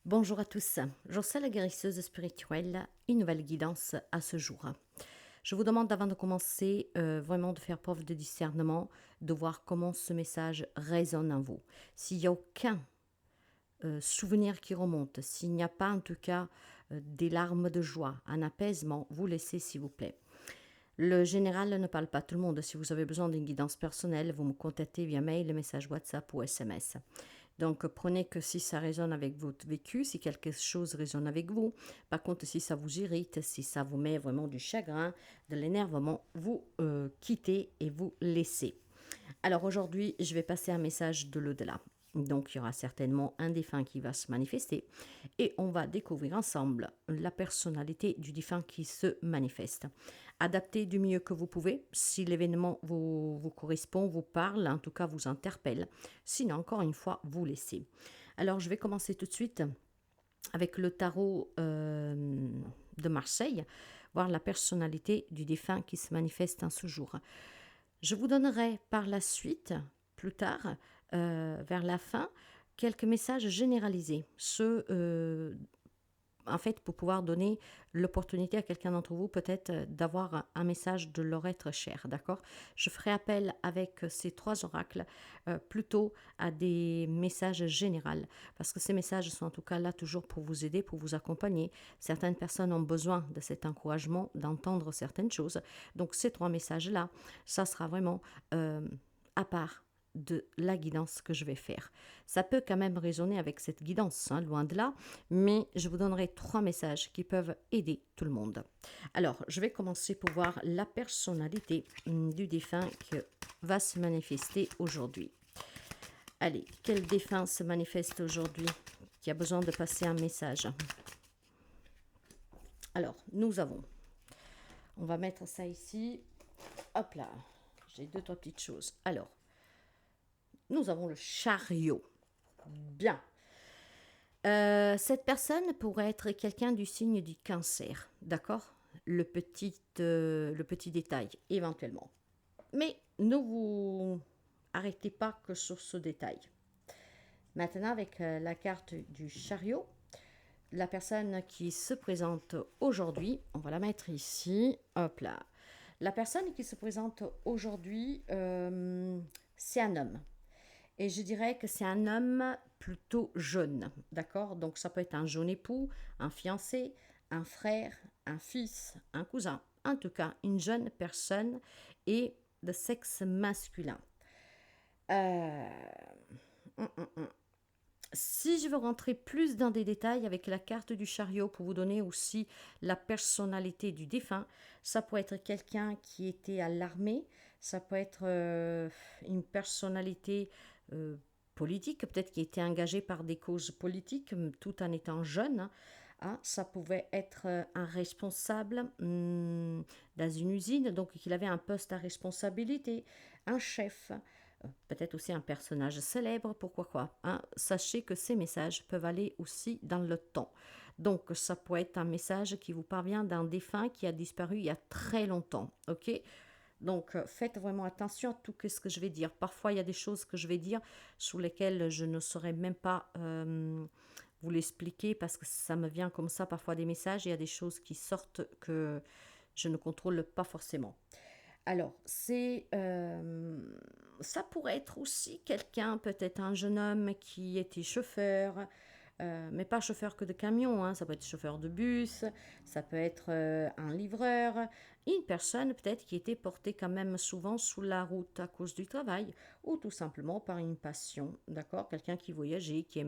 Bonjour à tous, je suis la guérisseuse spirituelle, une nouvelle guidance à ce jour. Je vous demande avant de commencer vraiment de faire preuve de discernement, de voir comment ce message résonne en vous. S'il n'y a aucun souvenir qui remonte, s'il n'y a pas en tout cas des larmes de joie, un apaisement, vous laissez s'il vous plaît. Le général ne parle pas à tout le monde. Si vous avez besoin d'une guidance personnelle, vous me contactez via mail, message WhatsApp ou SMS. Donc prenez que si ça résonne avec votre vécu, si quelque chose résonne avec vous. Par contre, si ça vous irrite, si ça vous met vraiment du chagrin, de l'énervement, vous quittez et vous laissez. Alors aujourd'hui, je vais passer un message de l'au-delà. Donc il y aura certainement un défunt qui va se manifester et on va découvrir ensemble la personnalité du défunt qui se manifeste. Adaptez du mieux que vous pouvez si l'événement vous correspond, vous parle, en tout cas vous interpelle. Sinon, encore une fois, vous laissez. Alors je vais commencer tout de suite avec le tarot de Marseille, voir la personnalité du défunt qui se manifeste en ce jour. Je vous donnerai par la suite, plus tard, vers la fin, quelques messages généralisés. Ceux, en fait, pour pouvoir donner l'opportunité à quelqu'un d'entre vous, peut-être, d'avoir un message de leur être cher, d'accord? Je ferai appel avec ces trois oracles plutôt à des messages généraux, parce que ces messages sont en tout cas là toujours pour vous aider, pour vous accompagner. Certaines personnes ont besoin de cet encouragement, d'entendre certaines choses. Donc ces trois messages-là, ça sera vraiment à part de la guidance que je vais faire. Ça peut quand même résonner avec cette guidance, hein, loin de là, mais je vous donnerai trois messages qui peuvent aider tout le monde. Alors, je vais commencer pour voir la personnalité du défunt qui va se manifester aujourd'hui. Allez, quel défunt se manifeste aujourd'hui qui a besoin de passer un message? Alors, nous avons, on va mettre ça ici, hop là, j'ai deux, trois petites choses. Alors, nous avons le chariot. Bien. Cette personne pourrait être quelqu'un du signe du cancer, d'accord? Le petit détail, éventuellement. Mais ne vous arrêtez pas que sur ce détail. Maintenant, avec la carte du chariot, la personne qui se présente aujourd'hui, on va la mettre ici, hop là. La personne qui se présente aujourd'hui, c'est un homme. Et je dirais que c'est un homme plutôt jeune, d'accord? Donc ça peut être un jeune époux, un fiancé, un frère, un fils, un cousin. En tout cas, une jeune personne et de sexe masculin. Euh, hum, hum, hum. Si je veux rentrer plus dans des détails avec la carte du chariot pour vous donner aussi la personnalité du défunt, ça peut être quelqu'un qui était à l'armée, ça peut être une personnalité euh, politique, peut-être qui était engagé par des causes politiques tout en étant jeune. Hein, ça pouvait être un responsable dans une usine, donc qu'il avait un poste à responsabilité, un chef, peut-être aussi un personnage célèbre, pourquoi quoi. Hein. Sachez que ces messages peuvent aller aussi dans le temps. Donc ça peut être un message qui vous parvient d'un défunt qui a disparu il y a très longtemps, ok? Donc, faites vraiment attention à tout ce que je vais dire. Parfois, il y a des choses que je vais dire sur lesquelles je ne saurais même pas vous l'expliquer parce que ça me vient comme ça, parfois des messages, et il y a des choses qui sortent que je ne contrôle pas forcément. Alors, ça pourrait être aussi quelqu'un, peut-être un jeune homme qui était chauffeur, mais pas chauffeur que de camion, hein, ça peut être chauffeur de bus, ça peut être un livreur, une personne peut-être qui était portée quand même souvent sous la route à cause du travail ou tout simplement par une passion, d'accord? Quelqu'un qui voyageait, qui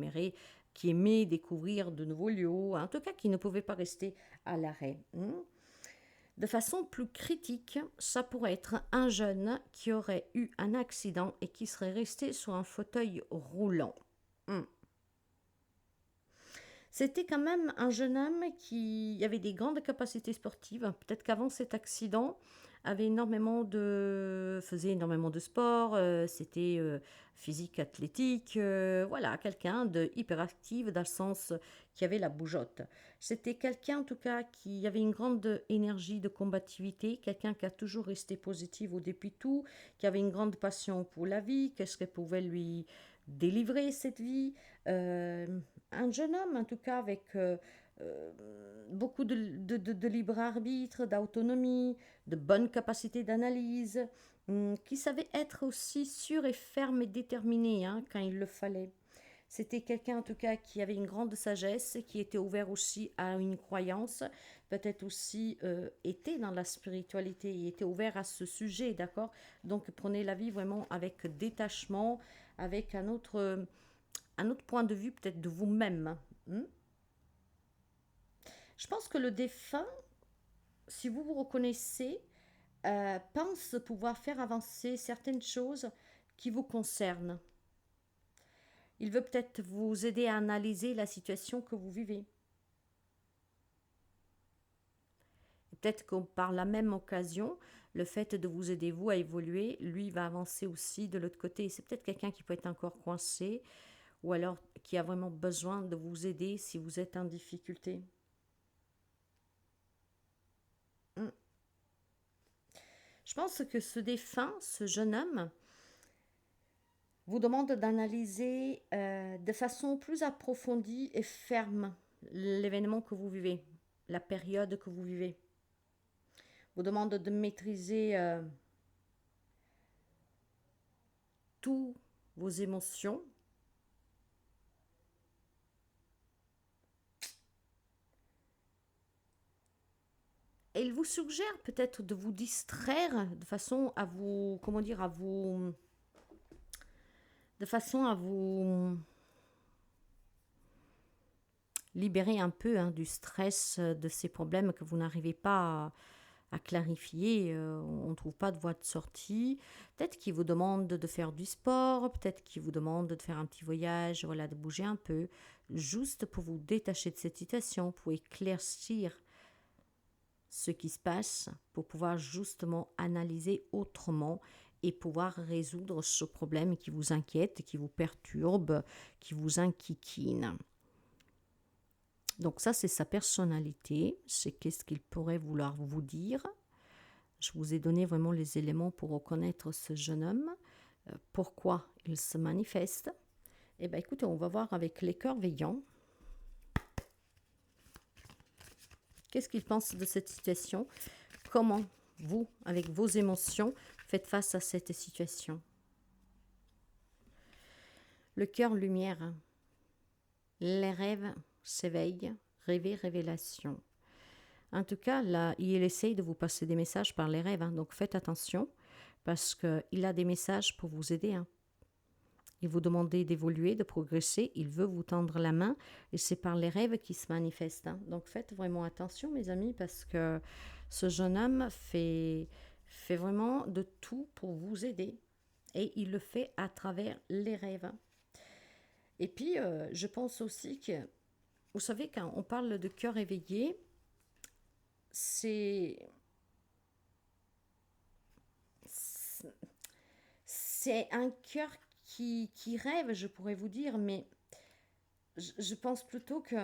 aimait découvrir de nouveaux lieux, en tout cas qui ne pouvait pas rester à l'arrêt. De façon plus critique, ça pourrait être un jeune qui aurait eu un accident et qui serait resté sur un fauteuil roulant. Hmm. C'était quand même un jeune homme qui avait des grandes capacités sportives. Peut-être qu'avant cet accident, faisait énormément de sport. C'était physique, athlétique. Voilà, quelqu'un de hyperactif dans le sens qui avait la bougeotte. C'était quelqu'un en tout cas qui avait une grande énergie de combativité, quelqu'un qui a toujours resté positif au début de tout, qui avait une grande passion pour la vie, qu'est-ce qu'elle pouvait délivrer cette vie. Un jeune homme, en tout cas, avec beaucoup de libre arbitre, d'autonomie, de bonne capacité d'analyse, qui savait être aussi sûr et ferme et déterminé hein, quand il le fallait. C'était quelqu'un en tout cas qui avait une grande sagesse, qui était ouvert aussi à une croyance, peut-être aussi était dans la spiritualité, il était ouvert à ce sujet, d'accord. Donc prenez la vie vraiment avec détachement, avec un autre point de vue peut-être de vous-même. Hmm. Je pense que le défunt, si vous vous reconnaissez, pense pouvoir faire avancer certaines choses qui vous concernent. Il veut peut-être vous aider à analyser la situation que vous vivez. Peut-être que par la même occasion, le fait de vous aider vous à évoluer, lui va avancer aussi de l'autre côté. C'est peut-être quelqu'un qui peut être encore coincé ou alors qui a vraiment besoin de vous aider si vous êtes en difficulté. Hmm. Je pense que ce défunt, ce jeune homme, vous demande d'analyser de façon plus approfondie et ferme l'événement que vous vivez, la période que vous vivez. Vous demande de maîtriser toutes vos émotions. Et il vous suggère peut-être de vous distraire de façon à vous, comment dire, de façon à vous libérer un peu hein, du stress, de ces problèmes que vous n'arrivez pas à clarifier. On ne trouve pas de voie de sortie. Peut-être qu'il vous demande de faire du sport, peut-être qu'il vous demande de faire un petit voyage, voilà, de bouger un peu, juste pour vous détacher de cette situation, pour éclaircir ce qui se passe, pour pouvoir justement analyser autrement et pouvoir résoudre ce problème qui vous inquiète, qui vous perturbe, qui vous inquiétine. Donc ça, c'est sa personnalité, c'est qu'est-ce qu'il pourrait vouloir vous dire. Je vous ai donné vraiment les éléments pour reconnaître ce jeune homme, pourquoi il se manifeste. Eh bien écoutez, on va voir avec les cœurs veillants. Qu'est-ce qu'il pense de cette situation? Comment vous, avec vos émotions, faites face à cette situation? Le cœur lumière. Les rêves s'éveillent. Rêver, révélation. En tout cas, là, il essaye de vous passer des messages par les rêves. Hein, donc faites attention parce qu'il a des messages pour vous aider. Hein. Il vous demande d'évoluer, de progresser. Il veut vous tendre la main et c'est par les rêves qui se manifestent. Hein. Donc faites vraiment attention, mes amis, parce que ce jeune homme fait vraiment de tout pour vous aider. Et il le fait à travers les rêves. Et puis, je pense aussi que, vous savez, quand on parle de cœur éveillé, c'est un cœur qui rêve, je pourrais vous dire, mais je pense plutôt que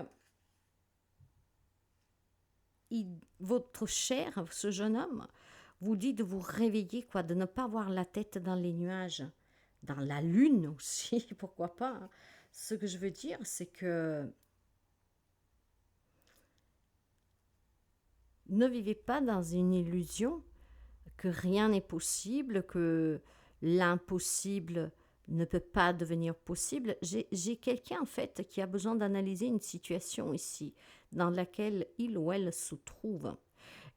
votre chair, ce jeune homme, vous dit de vous réveiller, quoi, de ne pas avoir la tête dans les nuages, dans la lune aussi, pourquoi pas. Hein. Ce que je veux dire, c'est que ne vivez pas dans une illusion que rien n'est possible, que l'impossible ne peut pas devenir possible. J'ai quelqu'un en fait qui a besoin d'analyser une situation ici dans laquelle il ou elle se trouve.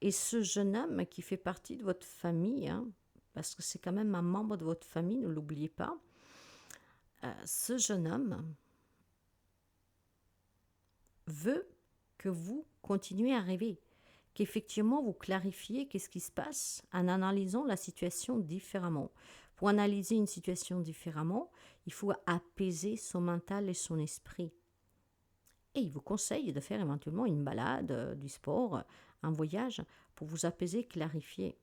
Et ce jeune homme qui fait partie de votre famille, hein, parce que c'est quand même un membre de votre famille, ne l'oubliez pas, ce jeune homme veut que vous continuez à rêver, qu'effectivement vous clarifiez qu'est-ce qui se passe en analysant la situation différemment. Pour analyser une situation différemment, il faut apaiser son mental et son esprit. Et il vous conseille de faire éventuellement une balade, du sport, un voyage, pour vous apaiser, clarifier.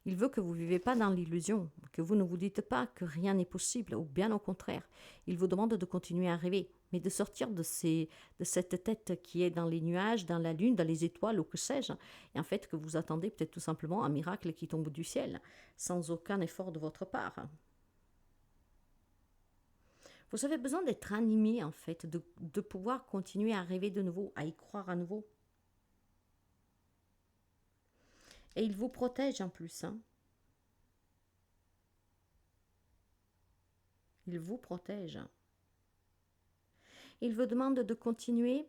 Il veut que vous ne vivez pas dans l'illusion, que vous ne vous dites pas que rien n'est possible, ou bien au contraire. Il vous demande de continuer à rêver, mais de sortir de cette tête qui est dans les nuages, dans la lune, dans les étoiles, ou que sais-je, et en fait que vous attendez peut-être tout simplement un miracle qui tombe du ciel, sans aucun effort de votre part. Vous avez besoin d'être animé, en fait, de pouvoir continuer à rêver de nouveau, à y croire à nouveau. Et il vous protège en plus, hein. Il vous protège. Il vous demande de continuer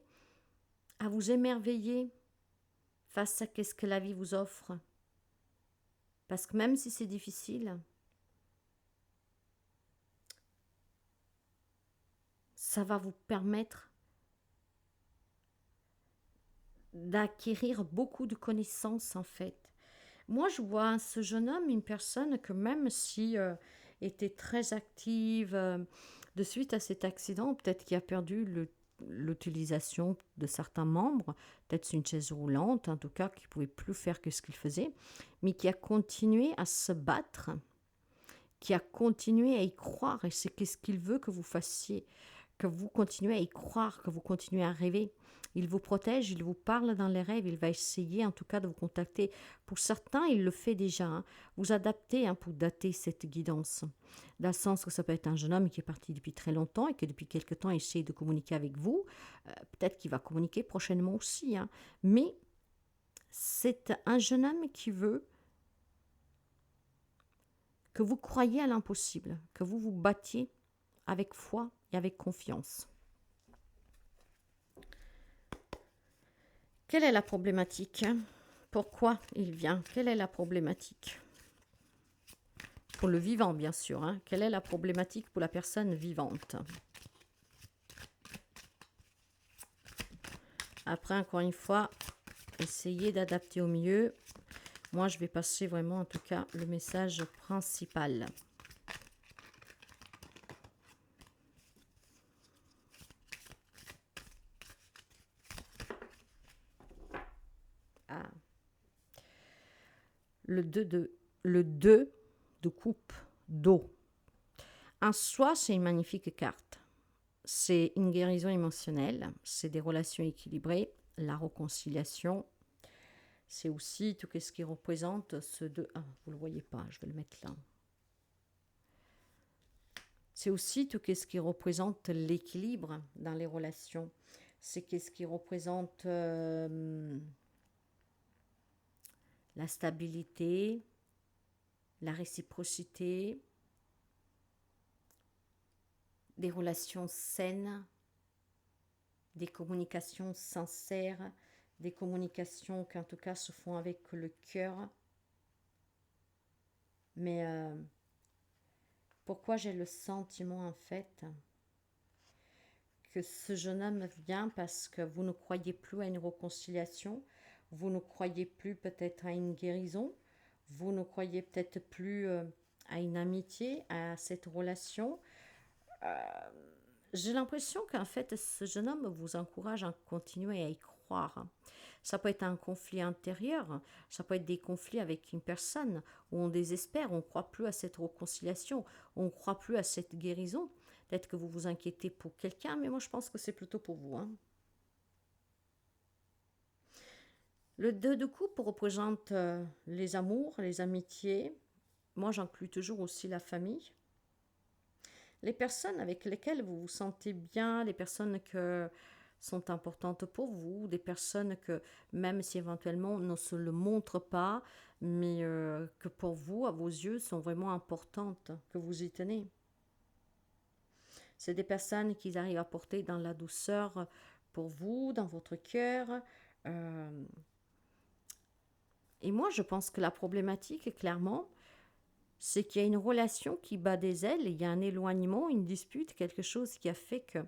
à vous émerveiller face à ce que la vie vous offre. Parce que même si c'est difficile, ça va vous permettre d'acquérir beaucoup de connaissances en fait. Moi, je vois en ce jeune homme une personne que même si était très active de suite à cet accident, peut-être qu'il a perdu l'utilisation de certains membres, peut-être une chaise roulante, en tout cas, qui ne pouvait plus faire que ce qu'il faisait, mais qui a continué à se battre, qui a continué à y croire, et c'est ce qu'il veut que vous fassiez, que vous continuez à y croire, que vous continuez à rêver. Il vous protège, il vous parle dans les rêves, il va essayer en tout cas de vous contacter. Pour certains, il le fait déjà. Hein. Vous adaptez pour dater cette guidance. Dans le sens que ça peut être un jeune homme qui est parti depuis très longtemps et qui depuis quelque temps essaie de communiquer avec vous. Peut-être qu'il va communiquer prochainement aussi. Hein. Mais c'est un jeune homme qui veut que vous croyiez à l'impossible, que vous vous battiez avec foi et avec confiance. Quelle est la problématique? Pourquoi il vient? Quelle est la problématique? Pour le vivant, bien sûr. Hein. Quelle est la problématique pour la personne vivante? Après, encore une fois, essayez d'adapter au mieux. Moi, je vais passer vraiment, en tout cas, le message principal. Ah. Le 2 de coupe d'eau. En soi, c'est une magnifique carte. C'est une guérison émotionnelle, c'est des relations équilibrées, la réconciliation. C'est aussi tout ce qui représente ce 2. Ah, vous ne le voyez pas, je vais le mettre là. C'est aussi tout ce qui représente l'équilibre dans les relations. C'est ce qui représente la stabilité, la réciprocité, des relations saines, des communications sincères, des communications qui en tout cas se font avec le cœur. Mais pourquoi j'ai le sentiment en fait que ce jeune homme vient parce que vous ne croyez plus à une réconciliation, vous ne croyez plus peut-être à une guérison, vous ne croyez peut-être plus à une amitié, à cette relation. J'ai l'impression qu'en fait, ce jeune homme vous encourage à continuer à y croire. Ça peut être un conflit intérieur, ça peut être des conflits avec une personne où on désespère, on ne croit plus à cette réconciliation, on ne croit plus à cette guérison. Peut-être que vous vous inquiétez pour quelqu'un, mais moi je pense que c'est plutôt pour vous. Hein. Le 2 de coupe représente les amours, les amitiés. Moi j'inclus toujours aussi la famille. Les personnes avec lesquelles vous vous sentez bien, les personnes que sont importantes pour vous, des personnes que même si éventuellement ne se le montrent pas, mais que pour vous, à vos yeux, sont vraiment importantes, que vous y tenez. C'est des personnes qui arrivent à porter dans la douceur pour vous, dans votre cœur. Et moi, je pense que la problématique, clairement, c'est qu'il y a une relation qui bat des ailes, il y a un éloignement, une dispute, quelque chose qui a fait que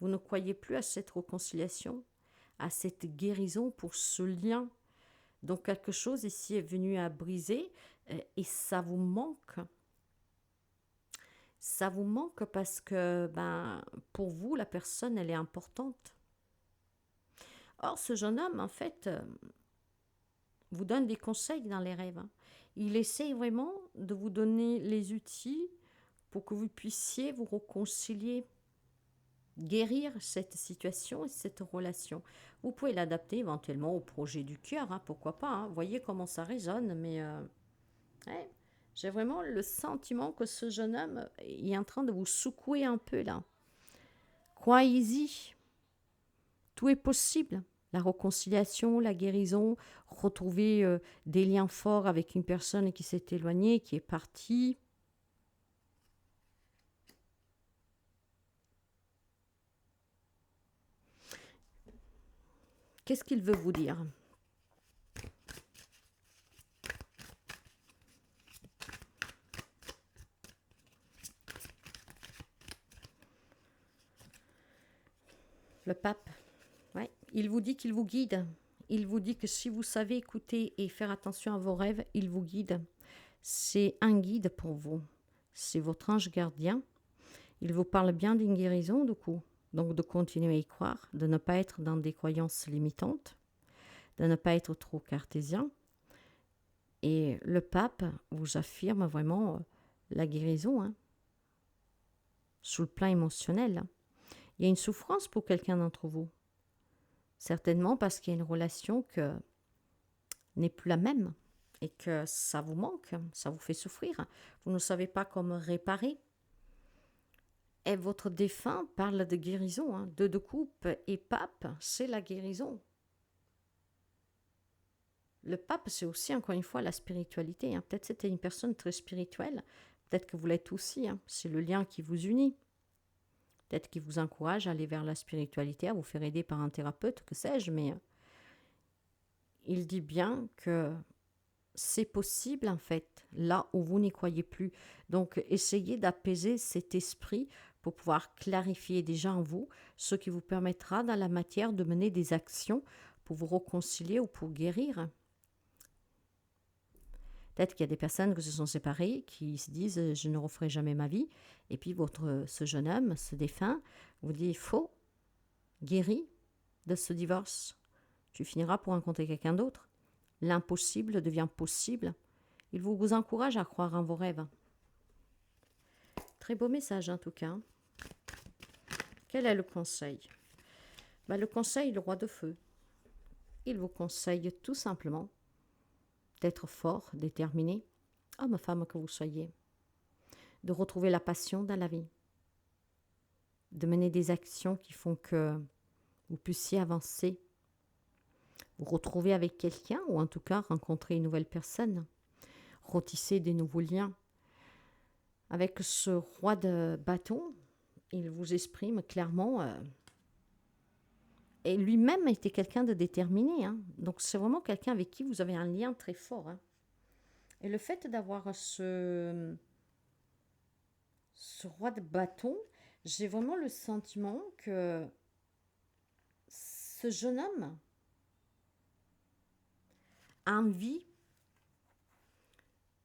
vous ne croyez plus à cette réconciliation, à cette guérison pour ce lien. Donc quelque chose ici est venu à briser et ça vous manque. Ça vous manque parce que pour vous, la personne, elle est importante. Or, ce jeune homme, en fait, vous donne des conseils dans les rêves. Hein. Il essaie vraiment de vous donner les outils pour que vous puissiez vous réconcilier, guérir cette situation et cette relation. Vous pouvez l'adapter éventuellement au projet du cœur, hein, pourquoi pas. Hein. Voyez comment ça résonne, mais ouais, J'ai vraiment le sentiment que ce jeune homme est en train de vous secouer un peu là. Croyez-y, tout est possible. La réconciliation, la guérison, retrouver des liens forts avec une personne qui s'est éloignée, qui est partie. Qu'est-ce qu'il veut vous dire? Le pape, ouais, il vous dit qu'il vous guide. Il vous dit que si vous savez écouter et faire attention à vos rêves, il vous guide. C'est un guide pour vous. C'est votre ange gardien. Il vous parle bien d'une guérison, du coup. Donc de continuer à y croire, de ne pas être dans des croyances limitantes, de ne pas être trop cartésien. Et le pape vous affirme vraiment la guérison, hein, sous le plan émotionnel. Il y a une souffrance pour quelqu'un d'entre vous. Certainement parce qu'il y a une relation que n'est plus la même et que ça vous manque, ça vous fait souffrir. Vous ne savez pas comment réparer. Et votre défunt parle de guérison. Hein. Deux de coupe et pape, c'est la guérison. Le pape, c'est aussi, encore une fois, la spiritualité. Hein. Peut-être c'était une personne très spirituelle. Peut-être que vous l'êtes aussi. Hein. C'est le lien qui vous unit. Peut-être qu'il vous encourage à aller vers la spiritualité, à vous faire aider par un thérapeute, que sais-je. Mais il dit bien que c'est possible, en fait, là où vous n'y croyez plus. Donc, essayez d'apaiser cet esprit pour pouvoir clarifier déjà en vous ce qui vous permettra, dans la matière, de mener des actions pour vous réconcilier ou pour guérir. Peut-être qu'il y a des personnes qui se sont séparées, qui se disent « je ne referai jamais ma vie ». Et puis ce jeune homme, ce défunt, vous dit « faux, guéris de ce divorce. Tu finiras pour rencontrer quelqu'un d'autre. L'impossible devient possible. » Il vous encourage à croire en vos rêves. Très beau message en tout cas. Quel est le conseil? Le conseil, le roi de feu. Il vous conseille tout simplement d'être fort, déterminé, homme, femme que vous soyez, de retrouver la passion dans la vie, de mener des actions qui font que vous puissiez avancer, vous retrouver avec quelqu'un ou en tout cas rencontrer une nouvelle personne, retisser des nouveaux liens. Avec ce roi de bâton, il vous exprime clairement et lui-même était quelqu'un de déterminé. Hein. Donc c'est vraiment quelqu'un avec qui vous avez un lien très fort. Hein. Et le fait d'avoir ce roi de bâton, j'ai vraiment le sentiment que ce jeune homme a envie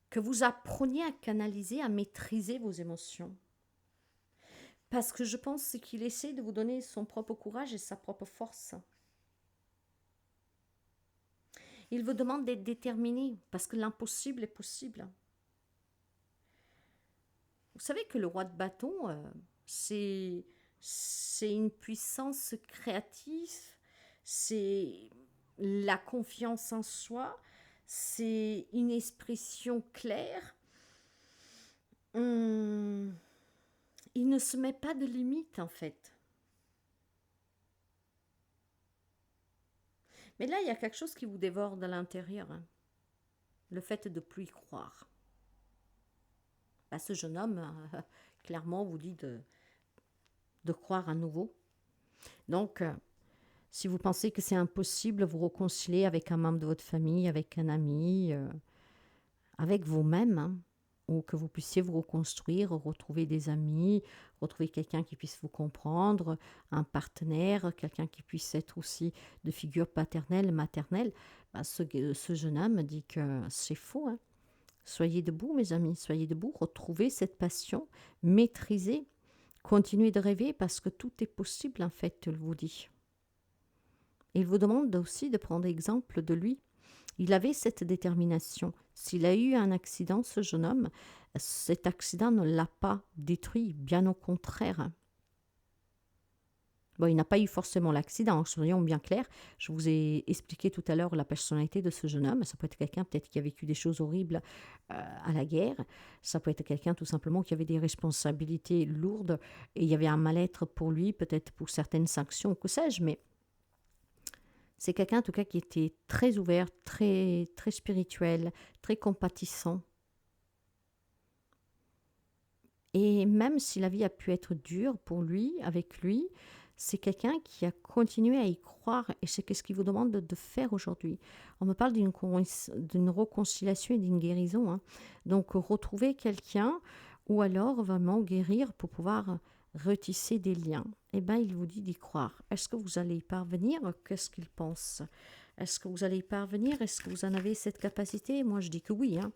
que vous appreniez à canaliser, à maîtriser vos émotions. Parce que je pense qu'il essaie de vous donner son propre courage et sa propre force. Il vous demande d'être déterminé, parce que l'impossible est possible. Vous savez que le roi de bâton, c'est une puissance créative, c'est la confiance en soi, c'est une expression claire. Il ne se met pas de limite en fait. Mais là, il y a quelque chose qui vous dévore de l'intérieur. Hein. Le fait de ne plus y croire. Ce jeune homme, clairement, vous dit de croire à nouveau. Donc, si vous pensez que c'est impossible, vous réconcilier avec un membre de votre famille, avec un ami, avec vous-même, hein, ou que vous puissiez vous reconstruire, retrouver des amis, retrouver quelqu'un qui puisse vous comprendre, un partenaire, quelqu'un qui puisse être aussi de figure paternelle, maternelle, ce jeune homme dit que c'est faux. Hein. Soyez debout, mes amis, soyez debout, retrouvez cette passion, maîtrisez, continuez de rêver parce que tout est possible, en fait, je vous dis. Il vous demande aussi de prendre exemple de lui. Il avait cette détermination. S'il a eu un accident, ce jeune homme, cet accident ne l'a pas détruit, bien au contraire. Bon, il n'a pas eu forcément l'accident, soyons bien clairs. Je vous ai expliqué tout à l'heure la personnalité de ce jeune homme. Ça peut être quelqu'un peut-être qui a vécu des choses horribles à la guerre. Ça peut être quelqu'un tout simplement qui avait des responsabilités lourdes et il y avait un mal-être pour lui, peut-être pour certaines sanctions, que sais-je, mais c'est quelqu'un en tout cas qui était très ouvert, très, très spirituel, très compatissant. Et même si la vie a pu être dure pour lui, avec lui, c'est quelqu'un qui a continué à y croire et c'est ce qu'il vous demande de faire aujourd'hui. On me parle d'une réconciliation et d'une guérison. Hein. Donc retrouver quelqu'un ou alors vraiment guérir pour pouvoir retisser des liens. Eh bien, il vous dit d'y croire. Est-ce que vous allez y parvenir? Qu'est-ce qu'il pense? Est-ce que vous allez y parvenir? Est-ce que vous en avez cette capacité? Moi, je dis que oui. Hein.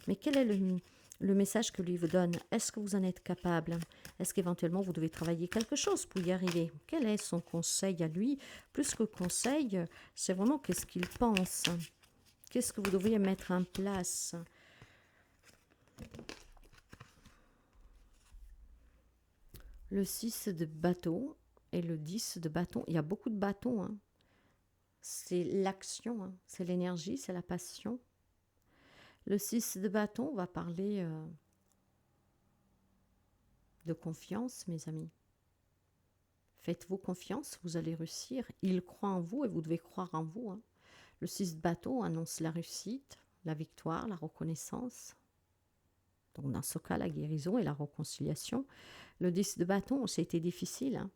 Mais quel est le message que lui vous donne? Est-ce que vous en êtes capable? Est-ce qu'éventuellement vous devez travailler quelque chose pour y arriver? Quel est son conseil à lui? Plus que conseil, c'est vraiment qu'est-ce qu'il pense. Qu'est-ce que vous devriez mettre en place? Le 6 de bâton et le 10 de bâton. Il y a beaucoup de bâtons. Hein. C'est l'action, hein. C'est l'énergie, c'est la passion. Le 6 de bâton va parler de confiance, mes amis. Faites-vous confiance, vous allez réussir. Il croit en vous et vous devez croire en vous. Hein. Le 6 de bâton annonce la réussite, la victoire, la reconnaissance. Donc dans ce cas, la guérison et la réconciliation. Le 10 de bâton, c'était difficile. Hein.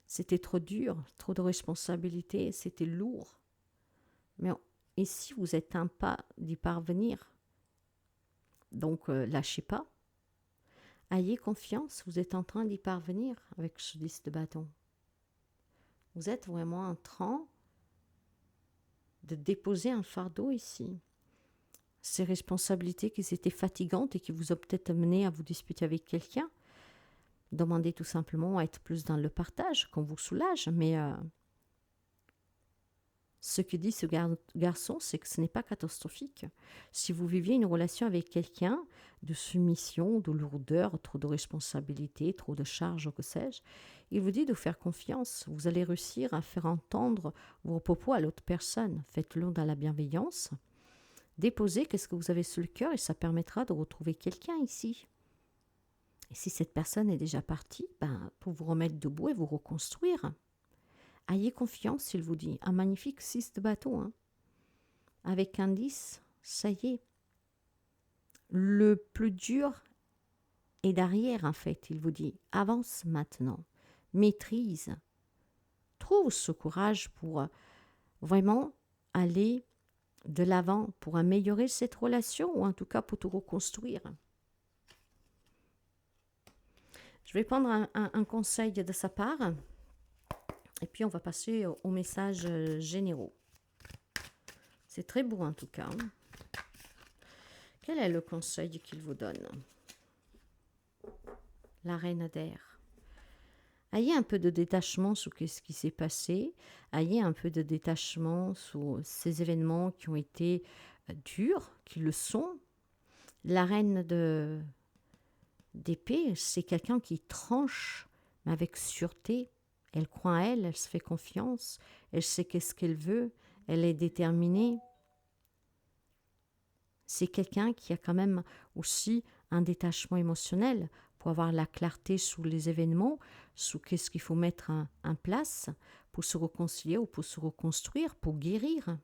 C'était trop dur, trop de responsabilités, c'était lourd. Mais ici, vous êtes un pas d'y parvenir. Donc lâchez pas. Ayez confiance, vous êtes en train d'y parvenir avec ce 10 de bâton. Vous êtes vraiment en train de déposer un fardeau ici. Ces responsabilités qui étaient fatigantes et qui vous ont peut-être amené à vous disputer avec quelqu'un. Demandez tout simplement à être plus dans le partage, qu'on vous soulage. Mais ce que dit ce garçon, c'est que ce n'est pas catastrophique. Si vous viviez une relation avec quelqu'un de soumission, de lourdeur, trop de responsabilités, trop de charges, que sais-je, il vous dit de faire confiance. Vous allez réussir à faire entendre vos propos à l'autre personne. Faites-le dans la bienveillance. Déposez qu'est-ce que vous avez sur le cœur et ça permettra de retrouver quelqu'un ici. Et si cette personne est déjà partie, pour vous remettre debout et vous reconstruire. Ayez confiance, il vous dit. Un magnifique 6 de bâton. Hein. Avec un 10, ça y est. Le plus dur est derrière, en fait, il vous dit. Avance maintenant. Maîtrise. Trouve ce courage pour vraiment aller de l'avant, pour améliorer cette relation, ou en tout cas pour tout reconstruire. Je vais prendre un conseil de sa part. Et puis, on va passer aux messages généraux. C'est très beau, en tout cas. Quel est le conseil qu'il vous donne? La reine d'air. Ayez un peu de détachement sur ce qui s'est passé. Ayez un peu de détachement sur ces événements qui ont été durs, qui le sont. La reine d'épée, c'est quelqu'un qui tranche, mais avec sûreté. Elle croit en elle, elle se fait confiance, elle sait qu'est-ce qu'elle veut, elle est déterminée. C'est quelqu'un qui a quand même aussi un détachement émotionnel pour avoir la clarté sur les événements, sur qu'est-ce qu'il faut mettre en place pour se réconcilier ou pour se reconstruire, pour guérir.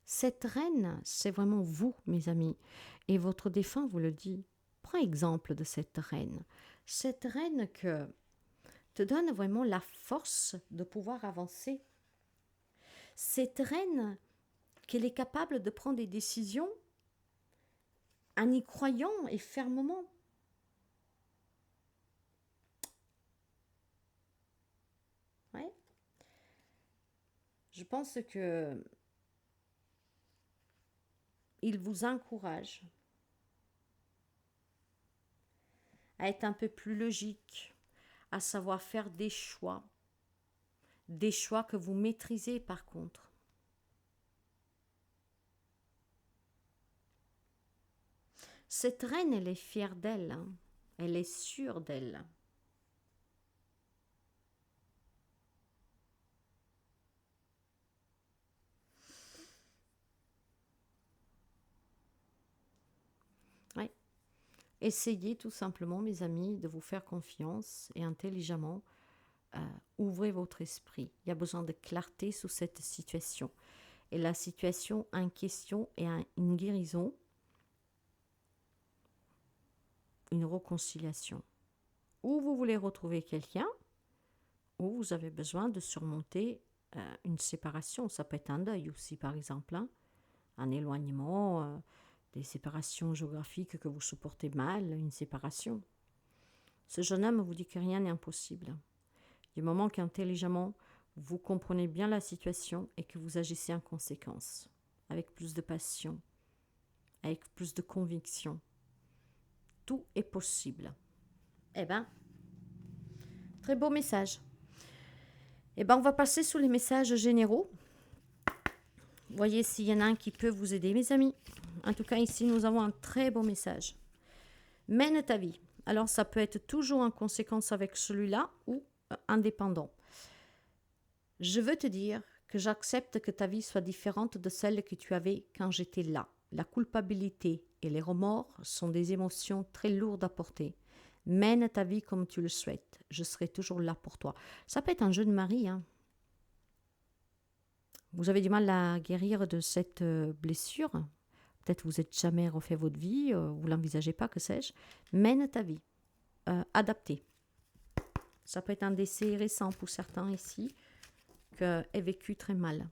Cette reine, c'est vraiment vous, mes amis, et votre défunt vous le dit. Prends exemple de cette reine. Cette reine que te donne vraiment la force de pouvoir avancer. Cette reine qu'elle est capable de prendre des décisions en y croyant et fermement. Ouais. Je pense que il vous encourage à être un peu plus logique, à savoir faire des choix que vous maîtrisez par contre. Cette reine, elle est fière d'elle, hein. Elle est sûre d'elle. Essayez tout simplement, mes amis, de vous faire confiance et intelligemment ouvrez votre esprit. Il y a besoin de clarté sur cette situation. Et la situation en question est une guérison, une réconciliation. Ou vous voulez retrouver quelqu'un, ou vous avez besoin de surmonter une séparation. Ça peut être un deuil aussi, par exemple, hein. Un éloignement, des séparations géographiques que vous supportez mal, une séparation. Ce jeune homme vous dit que rien n'est impossible. Du moment qu'intelligemment, vous comprenez bien la situation et que vous agissez en conséquence, avec plus de passion, avec plus de conviction. Tout est possible. Eh bien, très beau message. Eh bien, on va passer sur les messages généraux. Voyez s'il y en a un qui peut vous aider, mes amis. En tout cas, ici, nous avons un très beau message. Mène ta vie. Alors, ça peut être toujours en conséquence avec celui-là ou indépendant. Je veux te dire que j'accepte que ta vie soit différente de celle que tu avais quand j'étais là. La culpabilité et les remords sont des émotions très lourdes à porter. Mène ta vie comme tu le souhaites. Je serai toujours là pour toi. Ça peut être un jeune mari, hein. Vous avez du mal à guérir de cette blessure. Peut-être vous n'êtes jamais refait votre vie, vous ne l'envisagez pas, que sais-je. Mène ta vie. Adaptée. Ça peut être un décès récent pour certains ici, qui est vécu très mal.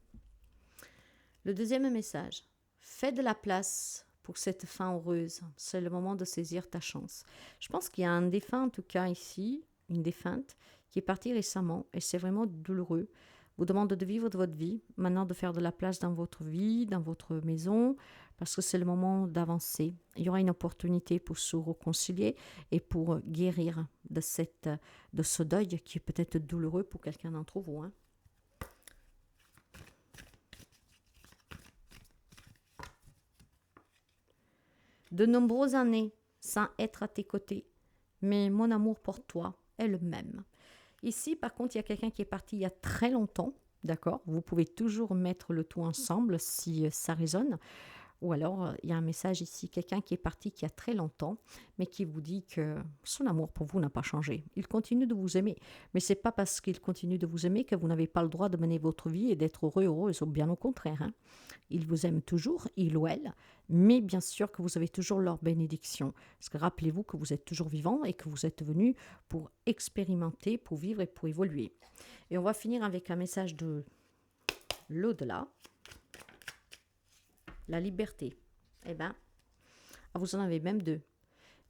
Le deuxième message. Fais de la place pour cette fin heureuse. C'est le moment de saisir ta chance. Je pense qu'il y a un défunt, en tout cas ici, une défunte, qui est partie récemment, et c'est vraiment douloureux. Vous demande de vivre de votre vie, maintenant de faire de la place dans votre vie, dans votre maison, parce que c'est le moment d'avancer. Il y aura une opportunité pour se réconcilier et pour guérir de ce deuil qui est peut-être douloureux pour quelqu'un d'entre vous, hein. De nombreuses années sans être à tes côtés, mais mon amour pour toi est le même. Ici, par contre, il y a quelqu'un qui est parti il y a très longtemps, d'accord? Vous pouvez toujours mettre le tout ensemble si ça résonne. Ou alors, il y a un message ici, quelqu'un qui est parti il y a très longtemps, mais qui vous dit que son amour pour vous n'a pas changé. Il continue de vous aimer, mais ce n'est pas parce qu'il continue de vous aimer que vous n'avez pas le droit de mener votre vie et d'être heureux, heureuse, bien au contraire, hein. Il vous aime toujours, il ou elle, mais bien sûr que vous avez toujours leur bénédiction. Parce que rappelez-vous que vous êtes toujours vivant et que vous êtes venu pour expérimenter, pour vivre et pour évoluer. Et on va finir avec un message de l'au-delà. La liberté. Eh bien, vous en avez même deux.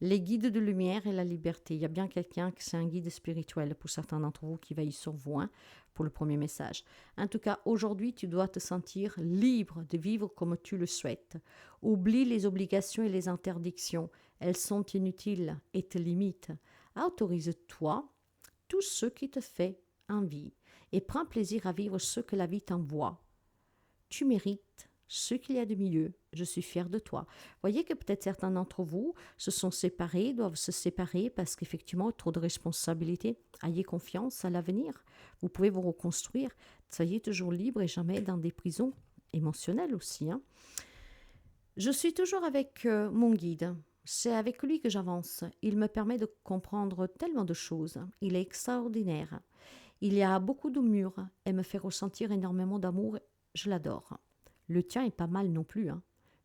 Les guides de lumière et la liberté. Il y a bien quelqu'un qui c'est un guide spirituel pour certains d'entre vous qui veille sur vous, hein, pour le premier message. En tout cas, aujourd'hui, tu dois te sentir libre de vivre comme tu le souhaites. Oublie les obligations et les interdictions. Elles sont inutiles et te limitent. Autorise-toi tout ce qui te fait envie et prends plaisir à vivre ce que la vie t'envoie. Tu mérites ce qu'il y a de mieux, je suis fière de toi. Voyez que peut-être certains d'entre vous se sont séparés, doivent se séparer parce qu'effectivement, trop de responsabilités. Ayez confiance à l'avenir. Vous pouvez vous reconstruire. Soyez toujours libre et jamais dans des prisons émotionnelles aussi, hein. Je suis toujours avec mon guide. C'est avec lui que j'avance. Il me permet de comprendre tellement de choses. Il est extraordinaire. Il y a beaucoup d'humour et me fait ressentir énormément d'amour. Je l'adore. Le tien est pas mal non plus, hein.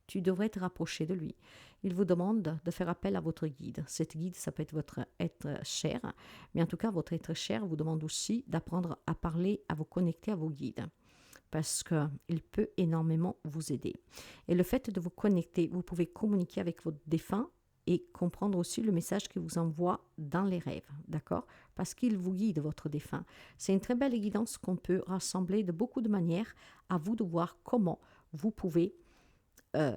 Tu devrais te rapprocher de lui. Il vous demande de faire appel à votre guide. Cet guide, ça peut être votre être cher, mais en tout cas, votre être cher vous demande aussi d'apprendre à parler, à vous connecter à vos guides, parce qu'il peut énormément vous aider. Et le fait de vous connecter, vous pouvez communiquer avec votre défunt et comprendre aussi le message qu'il vous envoie dans les rêves, d'accord? Parce qu'il vous guide, votre défunt. C'est une très belle guidance qu'on peut rassembler de beaucoup de manières. À vous de voir comment vous pouvez, la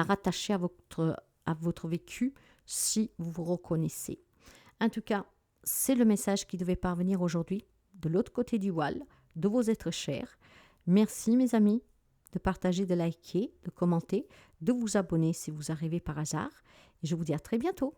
rattacher à votre vécu si vous vous reconnaissez. En tout cas, c'est le message qui devait parvenir aujourd'hui de l'autre côté du voile, de vos êtres chers. Merci mes amis de partager, de liker, de commenter, de vous abonner si vous arrivez par hasard. Et je vous dis à très bientôt.